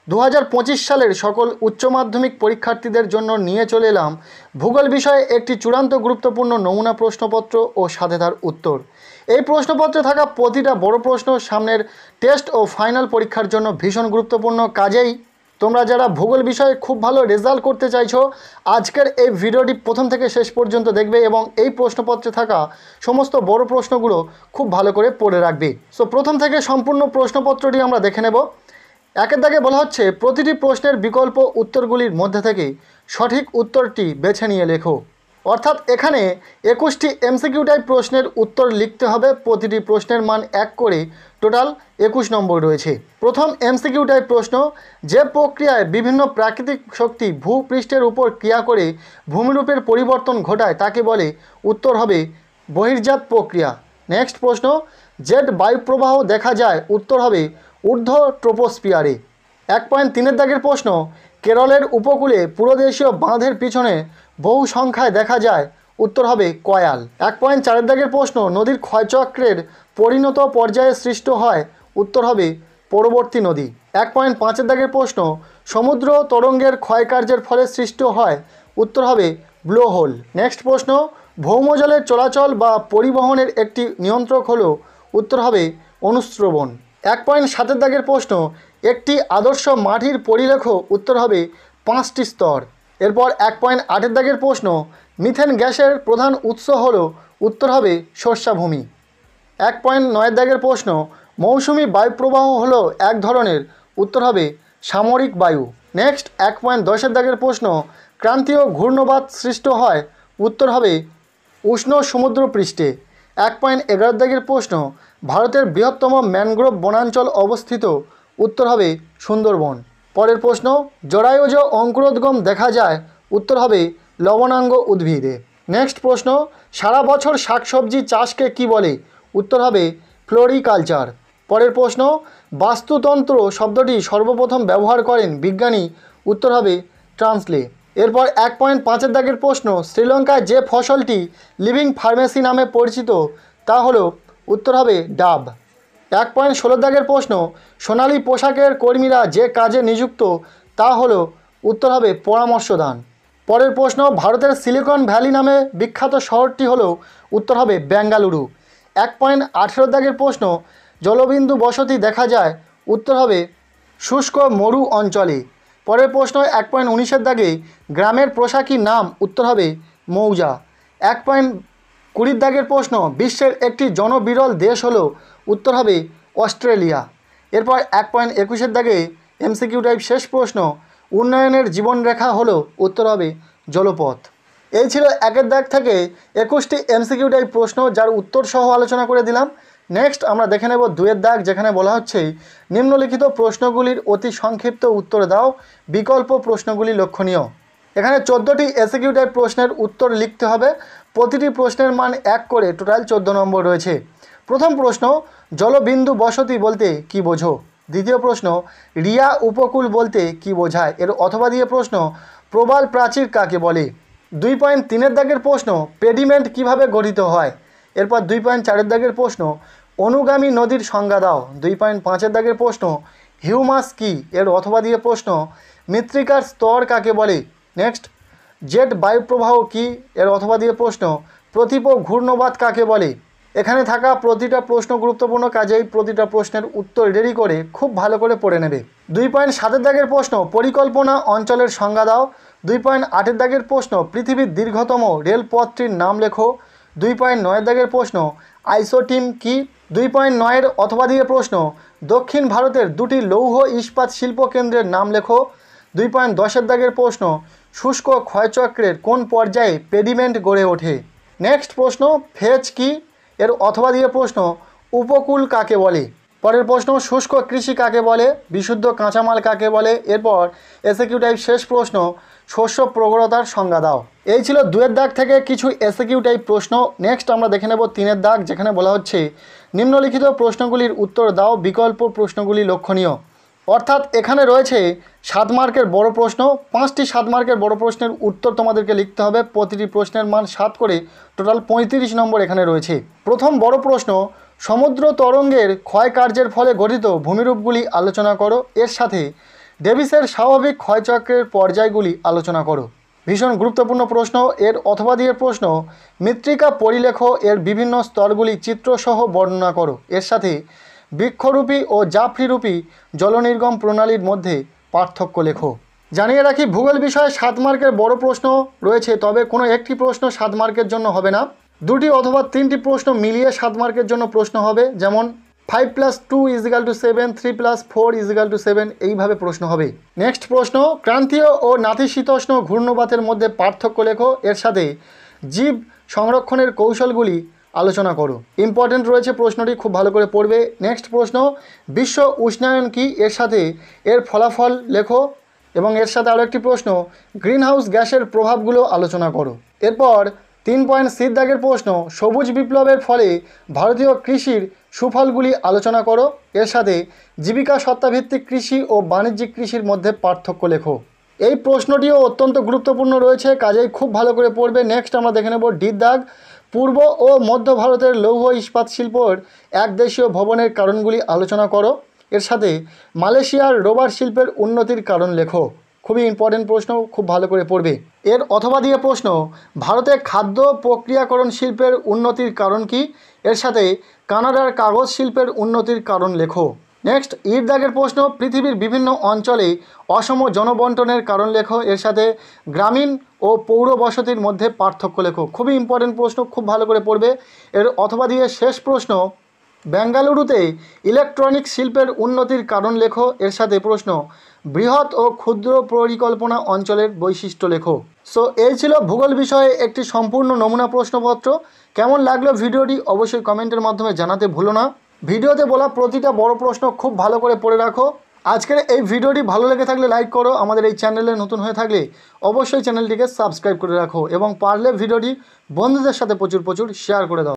2025 সালের সকল উচ্চ মাধ্যমিক পরীক্ষার্থীদের জন্য নিয়ে চলে এলাম ভূগোল বিষয়ে একটি চূড়ান্ত গুরুত্বপূর্ণ নমুনা প্রশ্নপত্র ও সাথে তার উত্তর। এই প্রশ্নপত্রে থাকা প্রতিটা বড় প্রশ্ন সামনের টেস্ট ও ফাইনাল পরীক্ষার জন্য ভীষণ গুরুত্বপূর্ণ। কাজেই তোমরা যারা ভূগোল বিষয়ে খুব ভালো রেজাল্ট করতে চাইছো, আজকের এই ভিডিওটি প্রথম থেকে শেষ পর্যন্ত দেখবে এবং এই প্রশ্নপত্রে থাকা সমস্ত বড় প্রশ্নগুলো খুব ভালো করে পড়ে রাখবে। সো প্রথম থেকে সম্পূর্ণ প্রশ্নপত্রটি আমরা দেখে নেব। একের দাগে বলা হচ্ছে, প্রতিটি প্রশ্নের বিকল্প উত্তরগুলির মধ্যে থেকে সঠিক উত্তরটি বেছে নিয়ে লেখো। অর্থাৎ এখানে 21টি এমসিকিউ টাইপ প্রশ্নের উত্তর লিখতে হবে। প্রতিটি প্রশ্নের মান 1 করে, টোটাল 21 নম্বর রয়েছে। প্রথম এমসিকিউ টাইপ প্রশ্ন, যে প্রক্রিয়ায় বিভিন্ন প্রাকৃতিক শক্তি ভূপৃষ্ঠের উপর ক্রিয়া করে ভূমিরূপের পরিবর্তন ঘটায় তাকে বলে? উত্তর হবে বহির্জাত প্রক্রিয়া। নেক্সট প্রশ্ন, জেট বায়ুপ্রবাহ দেখা যায়? উত্তর হবে ঊর্ধ্ব ট্রোপোস্ফিয়ারে। 1.3 দাগের প্রশ্ন, কেরলের উপকূলে পুরোদেশীয় বাঁধের পিছনে বহু সংখ্যায় দেখা যায়? উত্তর হবে কয়াল। 1.4 দাগের প্রশ্ন, নদীর ক্ষয়চক্রের পরিণত পর্যায়ে সৃষ্ট হয়? উত্তর হবে পরবর্তী নদী। 1.5 দাগের প্রশ্ন, সমুদ্র তরঙ্গের ক্ষয়কার্যের ফলে সৃষ্ট হয়? উত্তর হবে ব্লো হোল। নেক্সট প্রশ্ন, ভৌমজলের চলাচল বা পরিবহনের একটি নিয়ন্ত্রক হলো? উত্তর হবে অনুশ্রবণ। 1.7 দাগের প্রশ্ন, একটি আদর্শ মাটির পরিলেখ? উত্তর হবে 5টি স্তর। এরপর 1.8 দাগের প্রশ্ন, মিথেন গ্যাসের প্রধান উৎস হলো? উত্তর হবে শস্যাভূমি। 1.9 দাগের প্রশ্ন, মৌসুমি বায়ুপ্রবাহ হলো এক ধরনের? উত্তর হবে সামরিক বায়ু। নেক্সট 1.10 দাগের প্রশ্ন, ক্রান্তীয় ঘূর্ণবাত সৃষ্ট হয়? উত্তর হবে উষ্ণ সমুদ্রপৃষ্ঠে। 1.11 দাগের প্রশ্ন, ভারতের বৃহত্তম ম্যানগ্রোভ বনাঞ্চল অবস্থিত? উত্তর হবে সুন্দরবন। পরের প্রশ্ন, জরায়ুজ অঙ্কুরোদ্গম দেখা যায়? উত্তর হবে লবণাঙ্গ উদ্ভিদে। নেক্সট প্রশ্ন, সারা বছর শাকসবজি চাষকে কি বলে? উত্তর হবে ফ্লোরিকালচার। পরের প্রশ্ন, বাস্তুতন্ত্র শব্দটি সর্বপ্রথম ব্যবহার করেন বিজ্ঞানী? উত্তর হবে ট্রান্সলে। এরপর 1.5 দাগের প্রশ্ন, শ্রীলঙ্কায় যে ফসলটি লিভিং ফার্মেসি নামে পরিচিত তা হলো? উত্তর হবে ডাব। 1.16 দাগের প্রশ্ন, সোনালী পোশাকের কর্মীরা যে কাজে নিযুক্ত তা হলো? উত্তর হবে পরামর্শদান। পরের প্রশ্ন, ভারতের সিলিকন ভ্যালি নামে বিখ্যাত শহরটি হলো? উত্তর হবে বেঙ্গালুরু। 1.18 দাগের প্রশ্ন, জলবিন্দু বসতি দেখা যায়? উত্তর হবে শুষ্ক মরু অঞ্চলে। পরের প্রশ্ন 1.19 দাগে, গ্রামের পোশাকি নাম? উত্তর হবে মৌজা। 1.20 দাগের প্রশ্ন, বিশ্বের একটি জনবিরল দেশ হলো? উত্তর হবে অস্ট্রেলিয়া। এরপর 1.21 দাগে এমসিকিউ টাইপ শেষ প্রশ্ন, উন্নয়নের জীবনরেখা হলো? উত্তর হবে জলপথ। এই ছিল 1 দাগ থেকে 21টি এমসিকিউ টাইপ প্রশ্ন, যার উত্তর সহ আলোচনা করে দিলাম। নেক্সট আমরা দেখে নেব 2 দাগ, যেখানে বলা হচ্ছে, নিম্নলিখিত প্রশ্নগুলির অতি সংক্ষিপ্ত উত্তর দাও, বিকল্প প্রশ্নগুলি লক্ষণীয়। এখানে 14টি এমসিকিউ টাইপ প্রশ্নের উত্তর লিখতে হবে। প্রতিটি প্রশ্নের মান 1 করে, টোটাল 14 নম্বর রয়েছে। প্রথম প্রশ্ন, জলবিন্দু বসতি বলতে কি বোঝো? দ্বিতীয় প্রশ্ন, রিয়া উপকূল বলতে কি বোঝায়? এর অথবা দিয়ে প্রশ্ন, প্রবাল প্রাচীর কাকে বলে? 2.3 দাগের প্রশ্ন, পেডিমেন্ট কিভাবে গঠিত হয়? এরপর 2.4 দাগের প্রশ্ন, অনুগামী নদীর সংজ্ঞা দাও। 2.5 দাগের প্রশ্ন, হিউমাস কি? এর অথবা দিয়ে প্রশ্ন, মৃত্তিকার স্তর কাকে বলে? নেক্সট, জেট বায়ুপ্রবাহ কি? এর অথবা দিয়ে প্রশ্ন, প্রতীপ ঘূর্ণবাত কাকে বলে? এখানে থাকা প্রতিটা প্রশ্ন গুরুত্বপূর্ণ, কাজেই প্রতিটা প্রশ্নের উত্তর রেডি করে খুব ভালো করে পড়ে নেবে। 2.7 দাগের প্রশ্ন, পরিকল্পনা অঞ্চলের সংজ্ঞা দাও। 2.8 দাগের প্রশ্ন, পৃথিবীর দীর্ঘতম রেলপথটির নাম লেখো। 2.9 দাগের প্রশ্ন, আইসোটিম কি? 2.9 এর অথবা দিয়ে প্রশ্ন, দক্ষিণ ভারতের দুটি লৌহ ইস্পাত শিল্প কেন্দ্রের নাম লেখো। 2.10 দাগের প্রশ্ন, শুষ্ক ক্ষয়চক্রের কোন পর্যায়ে পেডিমেন্ট গড়ে ওঠে? নেক্সট প্রশ্ন, ফেজ কি? এর অথবা দিয়ে প্রশ্ন, উপকূল কাকে বলে? পরের প্রশ্ন, শুষ্ক কৃষি কাকে বলে? বিশুদ্ধ কাঁচামাল কাকে বলে? এরপর এসএকিউ টাইপ শেষ প্রশ্ন, শস্য প্রগড়তার সংজ্ঞা দাও। এই ছিল 2 দাগ থেকে কিছু এসএকিউ টাইপ প্রশ্ন। নেক্সট আমরা দেখে নেব 3 দাগ, যেখানে বলা হচ্ছে, নিম্নলিখিত প্রশ্নগুলির উত্তর দাও, বিকল্প প্রশ্নগুলি লক্ষণীয়। অর্থাৎ এখানে রয়েছে 7 মার্কের বড় প্রশ্ন। 5টি 7 মার্কের বড় প্রশ্নের উত্তর তোমাদেরকে লিখতে হবে। প্রতিটি প্রশ্নের মান 7 করে, টোটাল 35 নম্বর এখানে রয়েছে। প্রথম বড় প্রশ্ন, সমুদ্র তরঙ্গের ক্ষয়কার্যের ফলে গঠিত ভূমিরূপগুলি আলোচনা করো। এর সাথে ডেভিসের স্বাভাবিক ক্ষয়চক্রের পর্যায়গুলি আলোচনা করো। ভীষণ গুরুত্বপূর্ণ প্রশ্ন। এর অথবা দিয়ে প্রশ্ন, মৃত্তিকা পরিলেখ এর বিভিন্ন স্তরগুলি চিত্রসহ বর্ণনা করো। এর সাথে বৃক্ষরূপী ও জাফরিরূপী জলনির্গম প্রণালীর মধ্যে পার্থক্য লেখো। জানিয়ে রাখি, ভূগোল বিষয়ে 7 মার্কের বড় প্রশ্ন রয়েছে, তবে কোনো একটি প্রশ্ন 7 মার্কের জন্য হবে না, 2টি অথবা 3টি প্রশ্ন মিলিয়ে 7 মার্কের জন্য প্রশ্ন হবে। যেমন 5 + 2 = 7, 3 + 4 = 7, এইভাবে প্রশ্ন হবে। নেক্সট প্রশ্ন, ক্রান্তীয় ও নাতিশীতোষ্ণ ঘূর্ণবাতের মধ্যে পার্থক্য লেখো। এর সাথে জীব সংরক্ষণের কৌশলগুলি আলোচনা করো। ইম্পর্টেন্ট রয়েছে প্রশ্নটি, খুব ভালো করে পড়বে। নেক্সট প্রশ্ন, বিশ্ব উষ্ণায়ন কি? এর সাথে এর ফলাফল লেখো। এবং এর সাথে আরও একটি প্রশ্ন, গ্রিনহাউস গ্যাসের প্রভাবগুলো আলোচনা করো। এরপর 3.c দাগের প্রশ্ন, সবুজ বিপ্লবের ফলে ভারতীয় কৃষির সুফলগুলি আলোচনা করো। এর সাথে জীবিকা সত্তাভিত্তিক কৃষি ও বাণিজ্যিক কৃষির মধ্যে পার্থক্য লেখো। এই প্রশ্নটিও অত্যন্ত গুরুত্বপূর্ণ রয়েছে, কাজেই খুব ভালো করে পড়বে। নেক্সট আমরা দেখে নেব ডি দাগ, পূর্ব ও মধ্য ভারতের লৌহ ইস্পাত শিল্পের একদেশীয় ভবনের কারণগুলি আলোচনা করো। এর সাথে মালয়েশিয়ার রবার শিল্পের উন্নতির কারণ লেখো। খুবই ইম্পর্টেন্ট প্রশ্ন, খুব ভালো করে পড়বে। এর অথবা দিয়ে প্রশ্ন, ভারতে খাদ্য প্রক্রিয়াকরণ শিল্পের উন্নতির কারণ কি? এর সাথে কানাডার কাগজ শিল্পের উন্নতির কারণ লেখো। নেক্সট ইট দাগের প্রশ্ন, পৃথিবীর বিভিন্ন অঞ্চলে অসম জনবন্টনের কারণ লেখো। এর সাথে গ্রামীণ ও পৌর বসতির মধ্যে পার্থক্য লেখো। খুবই ইম্পর্টেন্ট প্রশ্ন, খুব ভালো করে পড়বে। এর অথবা দিয়ে শেষ প্রশ্ন, বেঙ্গালুরুতে ইলেকট্রনিক শিল্পের উন্নতির কারণ লেখো। এর সাথে প্রশ্ন, বৃহৎ ও ক্ষুদ্র পরিকল্পনা অঞ্চলের বৈশিষ্ট্য লেখো। সো এই ছিল ভূগোল বিষয়ে একটি সম্পূর্ণ নমুনা প্রশ্নপত্র। কেমন লাগলো ভিডিওটি অবশ্যই কমেন্টের মাধ্যমে জানাতে ভুলো না। ভিডিওতে বলা প্রতিটা বড় প্রশ্ন খুব ভালো করে পড়ে রাখো। আজকের এই ভিডিওটি ভালো লেগে থাকলে লাইক করো। আমাদের এই চ্যানেলে নতুন হয়ে থাকলে অবশ্যই চ্যানেলটিকে সাবস্ক্রাইব করে রাখো এবং পারলে ভিডিওটি বন্ধুদের সাথে প্রচুর শেয়ার করে দাও।